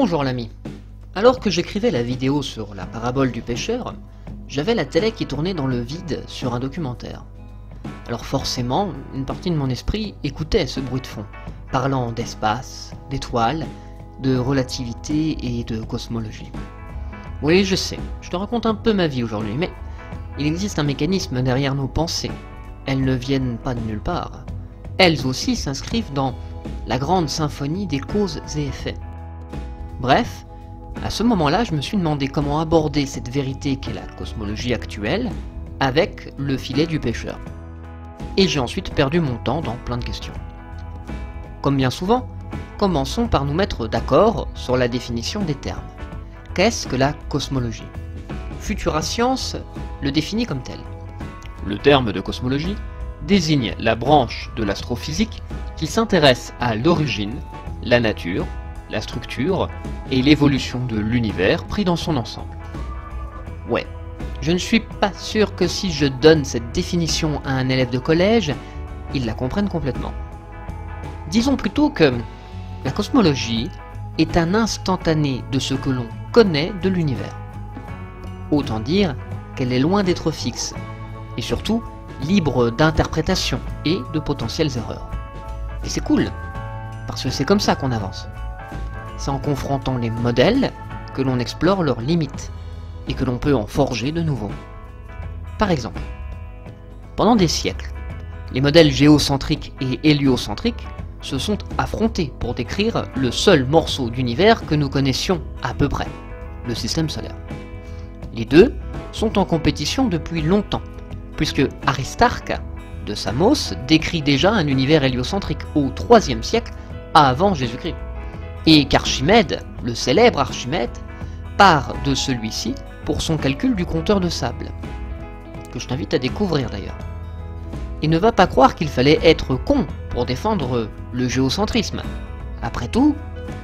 Bonjour l'ami. Alors que j'écrivais la vidéo sur la parabole du pêcheur, j'avais la télé qui tournait dans le vide sur un documentaire. Alors forcément, une partie de mon esprit écoutait ce bruit de fond, parlant d'espace, d'étoiles, de relativité et de cosmologie. Oui, je sais, je te raconte un peu ma vie aujourd'hui, mais il existe un mécanisme derrière nos pensées. Elles ne viennent pas de nulle part. Elles aussi s'inscrivent dans la grande symphonie des causes et effets. Bref, à ce moment-là, je me suis demandé comment aborder cette vérité qu'est la cosmologie actuelle avec le filet du pêcheur. Et j'ai ensuite perdu mon temps dans plein de questions. Comme bien souvent, commençons par nous mettre d'accord sur la définition des termes. Qu'est-ce que la cosmologie? Futura Science le définit comme tel. Le terme de cosmologie désigne la branche de l'astrophysique qui s'intéresse à l'origine, la nature, la structure et l'évolution de l'univers pris dans son ensemble. Ouais, je ne suis pas sûr que si je donne cette définition à un élève de collège, il la comprenne complètement. Disons plutôt que la cosmologie est un instantané de ce que l'on connaît de l'univers. Autant dire qu'elle est loin d'être fixe, et surtout libre d'interprétation et de potentielles erreurs. Et c'est cool, parce que c'est comme ça qu'on avance. C'est en confrontant les modèles que l'on explore leurs limites, et que l'on peut en forger de nouveaux. Par exemple, pendant des siècles, les modèles géocentriques et héliocentriques se sont affrontés pour décrire le seul morceau d'univers que nous connaissions à peu près, le système solaire. Les deux sont en compétition depuis longtemps, puisque Aristarque de Samos décrit déjà un univers héliocentrique au IIIe siècle avant Jésus-Christ, et qu'Archimède, le célèbre Archimède, part de celui-ci pour son calcul du compteur de sable, que je t'invite à découvrir d'ailleurs. Et ne va pas croire qu'il fallait être con pour défendre le géocentrisme. Après tout,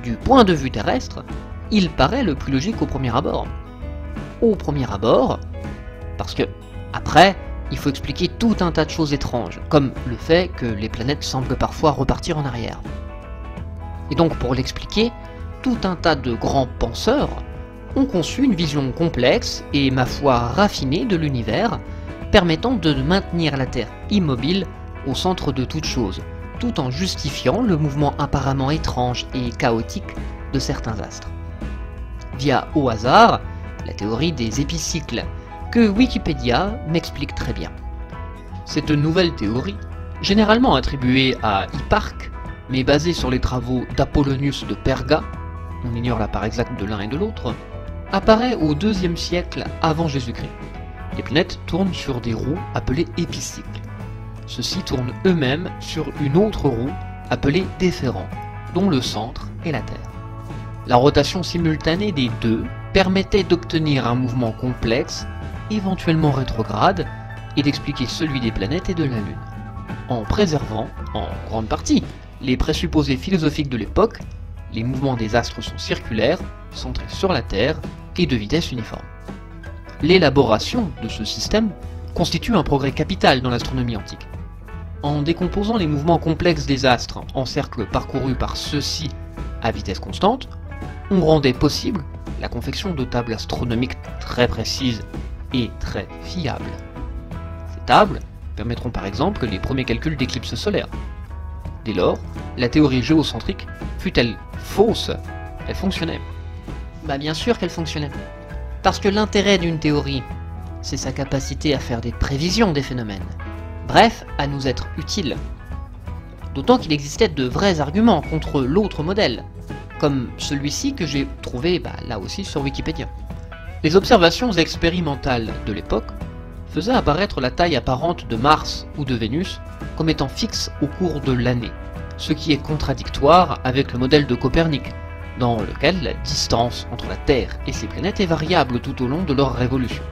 du point de vue terrestre, il paraît le plus logique au premier abord. Au premier abord, parce que, après, il faut expliquer tout un tas de choses étranges, comme le fait que les planètes semblent parfois repartir en arrière. Et donc pour l'expliquer, tout un tas de grands penseurs ont conçu une vision complexe et, ma foi, raffinée de l'univers, permettant de maintenir la Terre immobile au centre de toute chose, tout en justifiant le mouvement apparemment étrange et chaotique de certains astres. Via au hasard, la théorie des épicycles, que Wikipédia m'explique très bien. Cette nouvelle théorie, généralement attribuée à Hipparque, mais basée sur les travaux d'Apollonius de Perga, on ignore la part exacte de l'un et de l'autre, apparaît au IIe siècle avant Jésus-Christ. Les planètes tournent sur des roues appelées épicycles. Ceux-ci tournent eux-mêmes sur une autre roue appelée déférent, dont le centre est la Terre. La rotation simultanée des deux permettait d'obtenir un mouvement complexe, éventuellement rétrograde, et d'expliquer celui des planètes et de la Lune, en préservant, en grande partie, les présupposés philosophiques de l'époque. Les mouvements des astres sont circulaires, centrés sur la Terre et de vitesse uniforme. L'élaboration de ce système constitue un progrès capital dans l'astronomie antique. En décomposant les mouvements complexes des astres en cercles parcourus par ceux-ci à vitesse constante, on rendait possible la confection de tables astronomiques très précises et très fiables. Ces tables permettront par exemple les premiers calculs d'éclipses solaires. Dès lors, la théorie géocentrique, fût-elle fausse, elle fonctionnait. Bah bien sûr qu'elle fonctionnait. Parce que l'intérêt d'une théorie, c'est sa capacité à faire des prévisions des phénomènes. Bref, à nous être utile. D'autant qu'il existait de vrais arguments contre l'autre modèle, comme celui-ci que j'ai trouvé là aussi sur Wikipédia. Les observations expérimentales de l'époque faisaient apparaître la taille apparente de Mars ou de Vénus comme étant fixe au cours de l'année, ce qui est contradictoire avec le modèle de Copernic, dans lequel la distance entre la Terre et ses planètes est variable tout au long de leur révolution.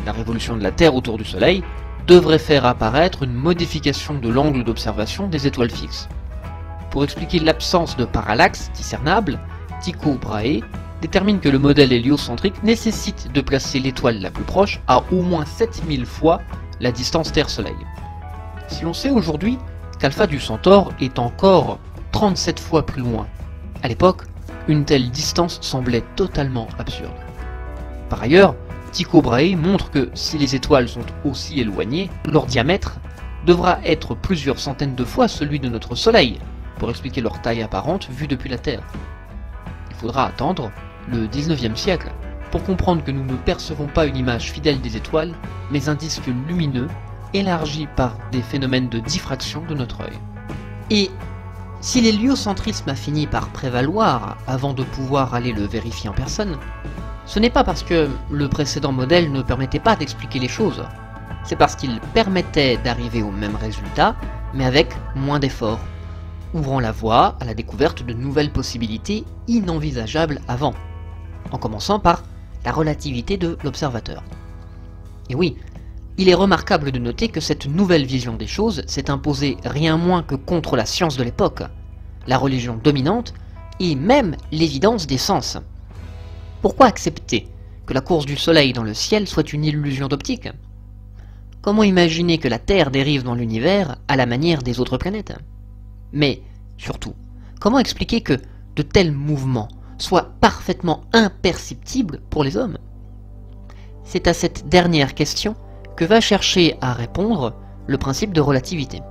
La révolution de la Terre autour du Soleil devrait faire apparaître une modification de l'angle d'observation des étoiles fixes. Pour expliquer l'absence de parallaxe discernable, Tycho Brahe détermine que le modèle héliocentrique nécessite de placer l'étoile la plus proche à au moins 7000 fois la distance Terre-Soleil. Si l'on sait aujourd'hui qu'Alpha du Centaure est encore 37 fois plus loin, à l'époque, une telle distance semblait totalement absurde. Par ailleurs, Tycho Brahe montre que si les étoiles sont aussi éloignées, leur diamètre devra être plusieurs centaines de fois celui de notre Soleil pour expliquer leur taille apparente vue depuis la Terre. Il faudra attendre le 19e siècle pour comprendre que nous ne percevons pas une image fidèle des étoiles, mais un disque lumineux élargi par des phénomènes de diffraction de notre œil. Et si l'héliocentrisme a fini par prévaloir avant de pouvoir aller le vérifier en personne, ce n'est pas parce que le précédent modèle ne permettait pas d'expliquer les choses, c'est parce qu'il permettait d'arriver au même résultat, mais avec moins d'efforts, ouvrant la voie à la découverte de nouvelles possibilités inenvisageables avant, en commençant par la relativité de l'observateur. Et oui, il est remarquable de noter que cette nouvelle vision des choses s'est imposée rien moins que contre la science de l'époque, la religion dominante et même l'évidence des sens. Pourquoi accepter que la course du Soleil dans le ciel soit une illusion d'optique? Comment imaginer que la Terre dérive dans l'univers à la manière des autres planètes? Mais, surtout, comment expliquer que de tels mouvements soient parfaitement imperceptibles pour les hommes? C'est à cette dernière question que va chercher à répondre le principe de relativité.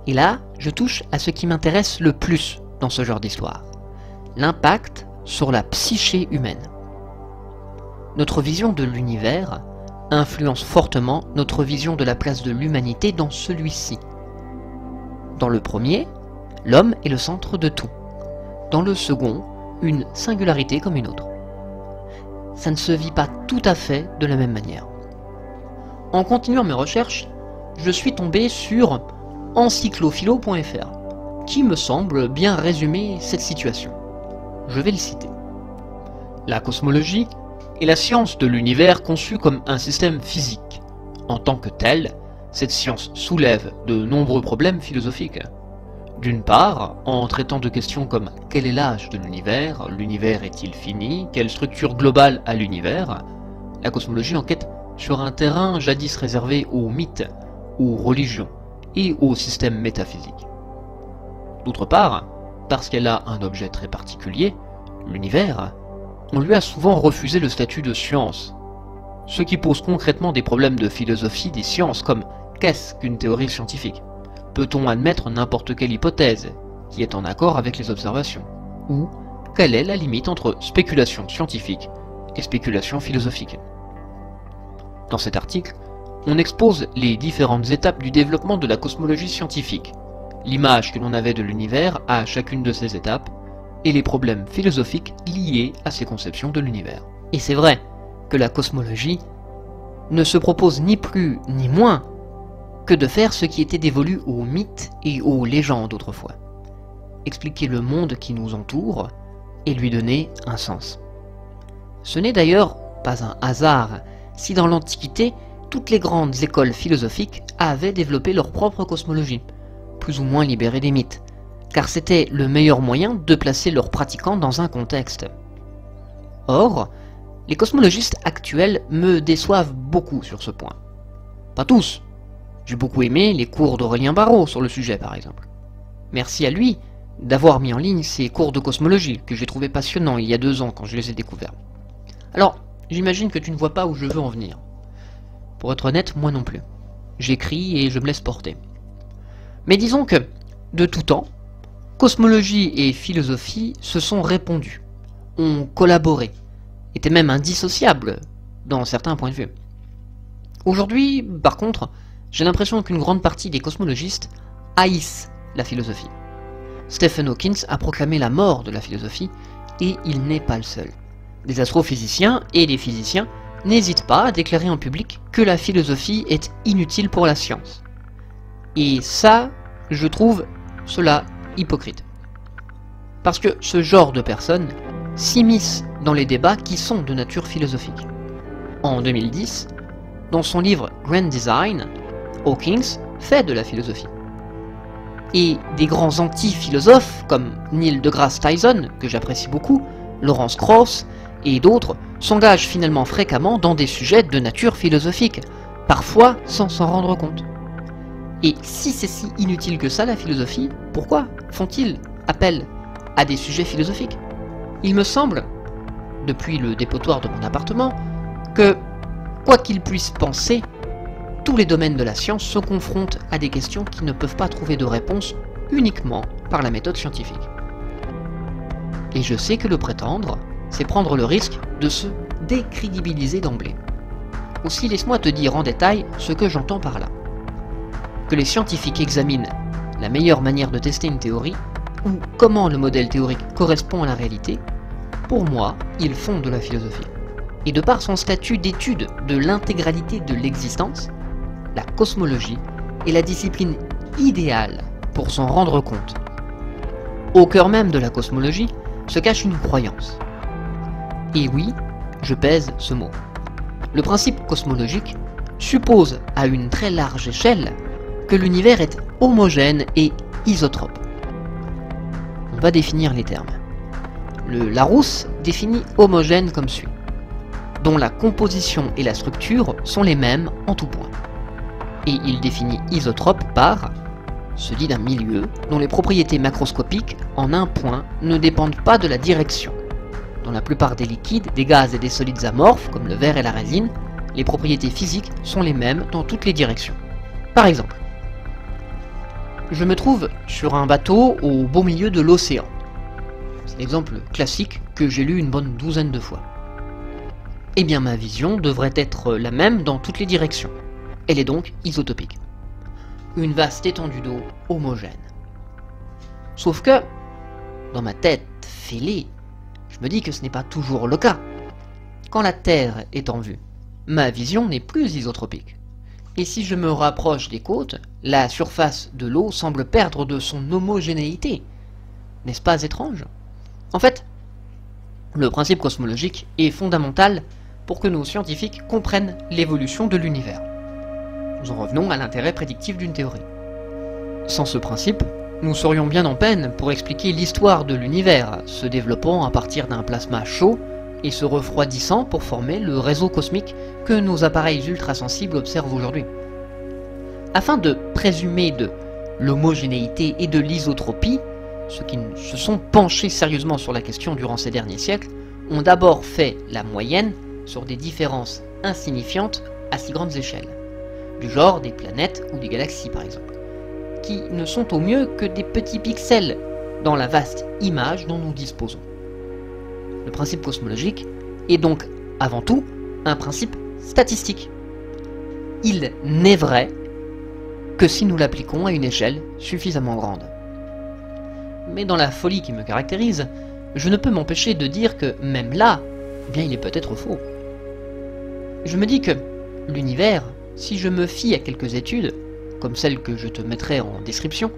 Et là, je touche à ce qui m'intéresse le plus dans ce genre d'histoire, l'impact sur la psyché humaine. Notre vision de l'univers influence fortement notre vision de la place de l'humanité dans celui-ci. Dans le premier, l'homme est le centre de tout. Dans le second, une singularité comme une autre. Ça ne se vit pas tout à fait de la même manière. En continuant mes recherches, je suis tombé sur encyclophilo.fr, qui me semble bien résumer cette situation. Je vais le citer. La cosmologie est la science de l'univers conçue comme un système physique. En tant que telle, cette science soulève de nombreux problèmes philosophiques. D'une part, en traitant de questions comme quel est l'âge de l'univers est-il fini, quelle structure globale a l'univers, la cosmologie enquête sur un terrain jadis réservé aux mythes, aux religions et aux systèmes métaphysiques. D'autre part, parce qu'elle a un objet très particulier, l'univers, on lui a souvent refusé le statut de science, ce qui pose concrètement des problèmes de philosophie des sciences comme qu'est-ce qu'une théorie scientifique? Peut-on admettre n'importe quelle hypothèse qui est en accord avec les observations? Ou quelle est la limite entre spéculation scientifique et spéculation philosophique? Dans cet article, on expose les différentes étapes du développement de la cosmologie scientifique, l'image que l'on avait de l'univers à chacune de ces étapes, et les problèmes philosophiques liés à ces conceptions de l'univers. Et c'est vrai que la cosmologie ne se propose ni plus ni moins que de faire ce qui était dévolu aux mythes et aux légendes autrefois. Expliquer le monde qui nous entoure et lui donner un sens. Ce n'est d'ailleurs pas un hasard si dans l'Antiquité, toutes les grandes écoles philosophiques avaient développé leur propre cosmologie, plus ou moins libérée des mythes, car c'était le meilleur moyen de placer leurs pratiquants dans un contexte. Or, les cosmologistes actuels me déçoivent beaucoup sur ce point. Pas tous. J'ai beaucoup aimé les cours d'Aurélien Barraud sur le sujet par exemple. Merci à lui d'avoir mis en ligne ces cours de cosmologie que j'ai trouvé passionnants il y a 2 ans quand je les ai découverts. Alors, j'imagine que tu ne vois pas où je veux en venir. Pour être honnête, moi non plus. J'écris et je me laisse porter. Mais disons que, de tout temps, cosmologie et philosophie se sont répondues, ont collaboré, étaient même indissociables dans certains points de vue. Aujourd'hui, par contre, j'ai l'impression qu'une grande partie des cosmologistes haïssent la philosophie. Stephen Hawking a proclamé la mort de la philosophie, et il n'est pas le seul. Des astrophysiciens et des physiciens n'hésitent pas à déclarer en public que la philosophie est inutile pour la science. Et ça, je trouve cela hypocrite. Parce que ce genre de personnes s'immiscent dans les débats qui sont de nature philosophique. En 2010, dans son livre Grand Design, Hawking fait de la philosophie. Et des grands anti-philosophes comme Neil deGrasse Tyson, que j'apprécie beaucoup, Lawrence Krauss et d'autres s'engagent finalement fréquemment dans des sujets de nature philosophique, parfois sans s'en rendre compte. Et si c'est si inutile que ça la philosophie, pourquoi font-ils appel à des sujets philosophiques? Il me semble, depuis le dépotoir de mon appartement, que, quoi qu'ils puissent penser, tous les domaines de la science se confrontent à des questions qui ne peuvent pas trouver de réponse uniquement par la méthode scientifique. Et je sais que le prétendre, c'est prendre le risque de se décrédibiliser d'emblée. Aussi, laisse-moi te dire en détail ce que j'entends par là. Que les scientifiques examinent la meilleure manière de tester une théorie, ou comment le modèle théorique correspond à la réalité, pour moi, ils font de la philosophie. Et de par son statut d'étude de l'intégralité de l'existence, la cosmologie est la discipline idéale pour s'en rendre compte. Au cœur même de la cosmologie se cache une croyance. Et oui, je pèse ce mot. Le principe cosmologique suppose à une très large échelle que l'univers est homogène et isotrope. On va définir les termes. Le Larousse définit homogène comme suit, dont la composition et la structure sont les mêmes en tout point. Et il définit isotrope par, se dit d'un milieu dont les propriétés macroscopiques en un point ne dépendent pas de la direction. Dans la plupart des liquides, des gaz et des solides amorphes, comme le verre et la résine, les propriétés physiques sont les mêmes dans toutes les directions. Par exemple, je me trouve sur un bateau au beau milieu de l'océan. C'est l'exemple classique que j'ai lu une bonne douzaine de fois. Eh bien ma vision devrait être la même dans toutes les directions. Elle est donc isotopique. Une vaste étendue d'eau homogène. Sauf que, dans ma tête fêlée, je me dis que ce n'est pas toujours le cas. Quand la Terre est en vue, ma vision n'est plus isotropique. Et si je me rapproche des côtes, la surface de l'eau semble perdre de son homogénéité. N'est-ce pas étrange? En fait, le principe cosmologique est fondamental pour que nos scientifiques comprennent l'évolution de l'univers. Nous en revenons à l'intérêt prédictif d'une théorie. Sans ce principe, nous serions bien en peine pour expliquer l'histoire de l'univers, se développant à partir d'un plasma chaud et se refroidissant pour former le réseau cosmique que nos appareils ultrasensibles observent aujourd'hui. Afin de présumer de l'homogénéité et de l'isotropie, ceux qui se sont penchés sérieusement sur la question durant ces derniers siècles ont d'abord fait la moyenne sur des différences insignifiantes à si grandes échelles, du genre des planètes ou des galaxies par exemple, qui ne sont au mieux que des petits pixels dans la vaste image dont nous disposons. Le principe cosmologique est donc, avant tout, un principe statistique. Il n'est vrai que si nous l'appliquons à une échelle suffisamment grande. Mais dans la folie qui me caractérise, je ne peux m'empêcher de dire que même là, eh bien, il est peut-être faux. Je me dis que l'univers, si je me fie à quelques études, comme celles que je te mettrai en description,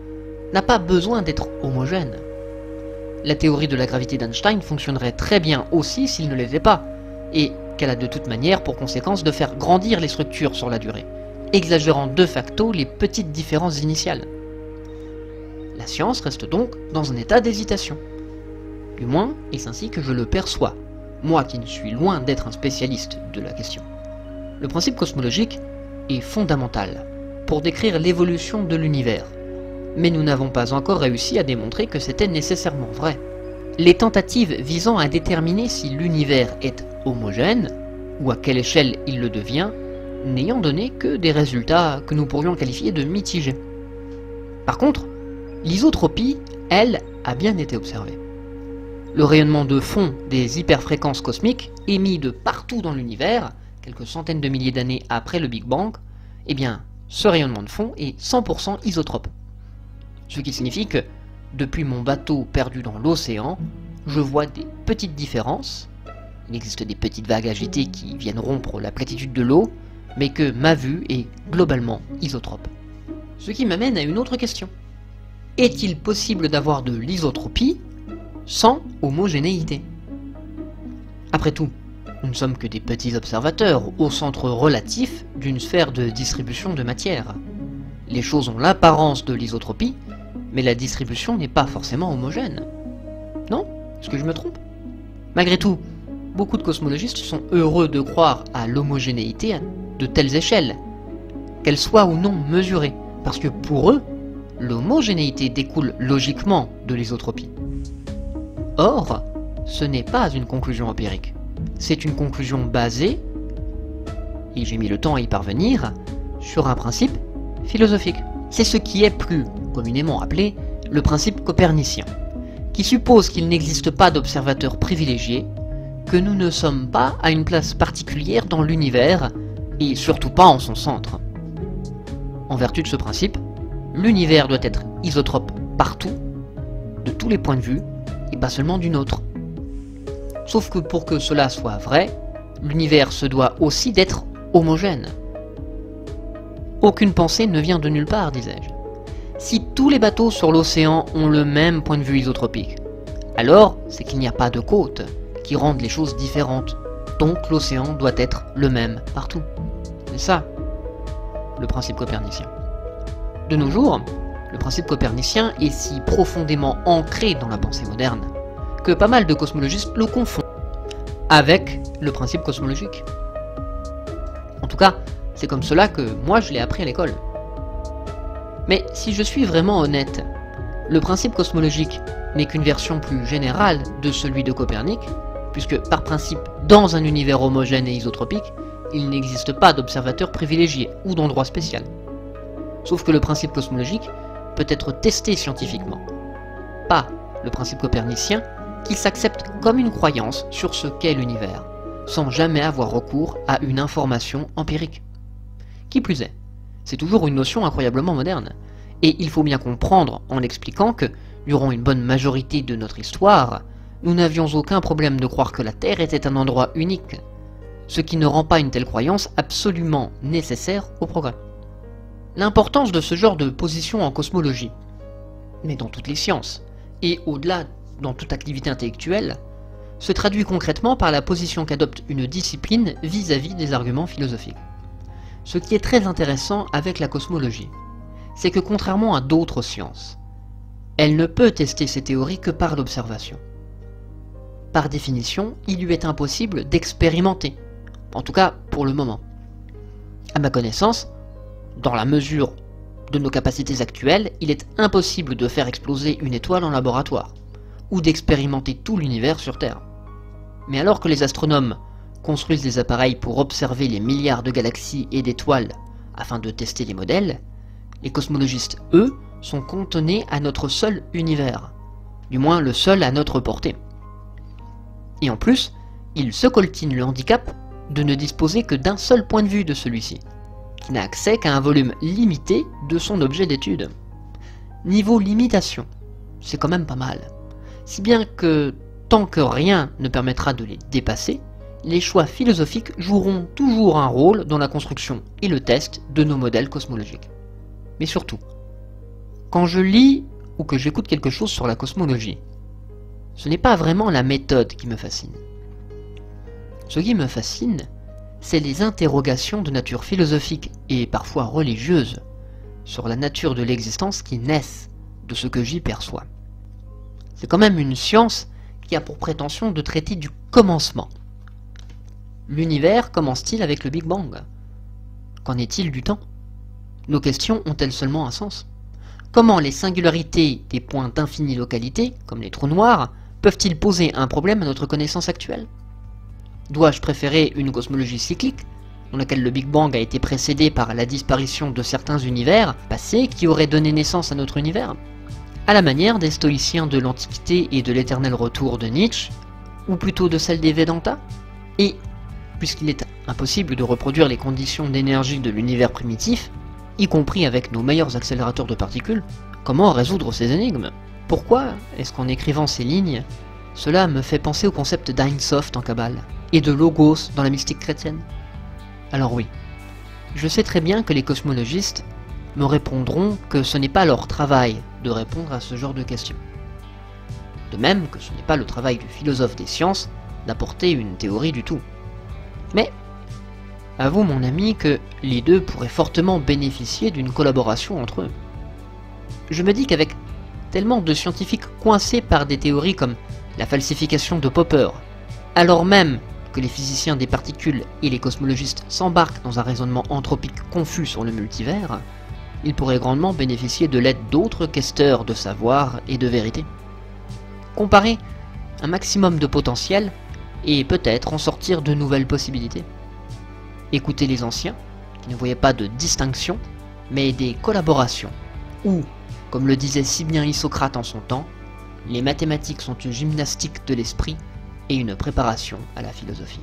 n'a pas besoin d'être homogène. La théorie de la gravité d'Einstein fonctionnerait très bien aussi s'il ne l'était pas, et qu'elle a de toute manière pour conséquence de faire grandir les structures sur la durée, exagérant de facto les petites différences initiales. La science reste donc dans un état d'hésitation. Du moins, est-ce ainsi que je le perçois, moi qui ne suis loin d'être un spécialiste de la question. Le principe cosmologique est fondamental pour décrire l'évolution de l'univers, mais nous n'avons pas encore réussi à démontrer que c'était nécessairement vrai. Les tentatives visant à déterminer si l'univers est homogène, ou à quelle échelle il le devient, n'ayant donné que des résultats que nous pourrions qualifier de mitigés. Par contre, l'isotropie, elle, a bien été observée. Le rayonnement de fond des hyperfréquences cosmiques, émis de partout dans l'univers, quelques centaines de milliers d'années après le Big Bang, eh bien, ce rayonnement de fond est 100% isotrope. Ce qui signifie que, depuis mon bateau perdu dans l'océan, je vois des petites différences. Il existe des petites vagues agitées qui viennent rompre la platitude de l'eau, mais que ma vue est globalement isotrope. Ce qui m'amène à une autre question. Est-il possible d'avoir de l'isotropie sans homogénéité? Après tout, nous ne sommes que des petits observateurs au centre relatif d'une sphère de distribution de matière. Les choses ont l'apparence de l'isotropie, mais la distribution n'est pas forcément homogène. Non? Est-ce que je me trompe? Malgré tout, beaucoup de cosmologistes sont heureux de croire à l'homogénéité à de telles échelles, qu'elles soient ou non mesurées, parce que pour eux, l'homogénéité découle logiquement de l'isotropie. Or, ce n'est pas une conclusion empirique. C'est une conclusion basée, et j'ai mis le temps à y parvenir, sur un principe philosophique. C'est ce qui est plus communément appelé le principe copernicien, qui suppose qu'il n'existe pas d'observateur privilégié, que nous ne sommes pas à une place particulière dans l'univers, et surtout pas en son centre. En vertu de ce principe, l'univers doit être isotrope partout, de tous les points de vue, et pas seulement du nôtre. Sauf que pour que cela soit vrai, l'univers se doit aussi d'être homogène. Aucune pensée ne vient de nulle part, disais-je. Si tous les bateaux sur l'océan ont le même point de vue isotropique, alors c'est qu'il n'y a pas de côte qui rendent les choses différentes. Donc l'océan doit être le même partout. C'est ça, le principe copernicien. De nos jours, le principe copernicien est si profondément ancré dans la pensée moderne que pas mal de cosmologistes le confondent avec le principe cosmologique. En tout cas, c'est comme cela que moi je l'ai appris à l'école. Mais si je suis vraiment honnête, le principe cosmologique n'est qu'une version plus générale de celui de Copernic, puisque par principe, dans un univers homogène et isotropique, il n'existe pas d'observateur privilégié ou d'endroit spécial. Sauf que le principe cosmologique peut être testé scientifiquement. Pas le principe copernicien, qui s'accepte comme une croyance sur ce qu'est l'univers, sans jamais avoir recours à une information empirique. Qui plus est, c'est toujours une notion incroyablement moderne, et il faut bien comprendre en l'expliquant que, durant une bonne majorité de notre histoire, nous n'avions aucun problème de croire que la Terre était un endroit unique, ce qui ne rend pas une telle croyance absolument nécessaire au progrès. L'importance de ce genre de position en cosmologie, mais dans toutes les sciences, et au-delà dans toute activité intellectuelle, se traduit concrètement par la position qu'adopte une discipline vis-à-vis des arguments philosophiques. Ce qui est très intéressant avec la cosmologie, c'est que contrairement à d'autres sciences, elle ne peut tester ses théories que par l'observation. Par définition, il lui est impossible d'expérimenter, en tout cas pour le moment. À ma connaissance, dans la mesure de nos capacités actuelles, il est impossible de faire exploser une étoile en laboratoire, ou d'expérimenter tout l'univers sur Terre. Mais alors que les astronomes construisent des appareils pour observer les milliards de galaxies et d'étoiles afin de tester les modèles, les cosmologistes, eux, sont cantonnés à notre seul univers, du moins le seul à notre portée. Et en plus, ils se coltinent le handicap de ne disposer que d'un seul point de vue de celui-ci, qui n'a accès qu'à un volume limité de son objet d'étude. Niveau limitation, c'est quand même pas mal. Si bien que, tant que rien ne permettra de les dépasser, les choix philosophiques joueront toujours un rôle dans la construction et le test de nos modèles cosmologiques. Mais surtout, quand je lis ou que j'écoute quelque chose sur la cosmologie, ce n'est pas vraiment la méthode qui me fascine. Ce qui me fascine, c'est les interrogations de nature philosophique et parfois religieuse sur la nature de l'existence qui naissent de ce que j'y perçois. C'est quand même une science qui a pour prétention de traiter du commencement. L'univers commence-t-il avec le Big Bang? Qu'en est-il du temps? Nos questions ont-elles seulement un sens? Comment les singularités des points d'infinie localité, comme les trous noirs, peuvent-ils poser un problème à notre connaissance actuelle? Dois-je préférer une cosmologie cyclique, dans laquelle le Big Bang a été précédé par la disparition de certains univers passés qui auraient donné naissance à notre univers, à la manière des stoïciens de l'Antiquité et de l'éternel retour de Nietzsche, ou plutôt de celle des Vedanta? Et, puisqu'il est impossible de reproduire les conditions d'énergie de l'univers primitif, y compris avec nos meilleurs accélérateurs de particules, comment résoudre ces énigmes? Pourquoi est-ce qu'en écrivant ces lignes, cela me fait penser au concept d'Ein Sof en Kabbale, et de Logos dans la mystique chrétienne? Alors oui, je sais très bien que les cosmologistes me répondront que ce n'est pas leur travail de répondre à ce genre de questions. De même que ce n'est pas le travail du philosophe des sciences d'apporter une théorie du tout. Mais, avoue mon ami que les deux pourraient fortement bénéficier d'une collaboration entre eux. Je me dis qu'avec tellement de scientifiques coincés par des théories comme la falsification de Popper, alors même que les physiciens des particules et les cosmologistes s'embarquent dans un raisonnement anthropique confus sur le multivers, ils pourraient grandement bénéficier de l'aide d'autres questeurs de savoir et de vérité. Comparez un maximum de potentiel et peut-être en sortir de nouvelles possibilités. Écoutez les anciens, qui ne voyaient pas de distinction, mais des collaborations, où, comme le disait si bien Isocrate en son temps, les mathématiques sont une gymnastique de l'esprit et une préparation à la philosophie.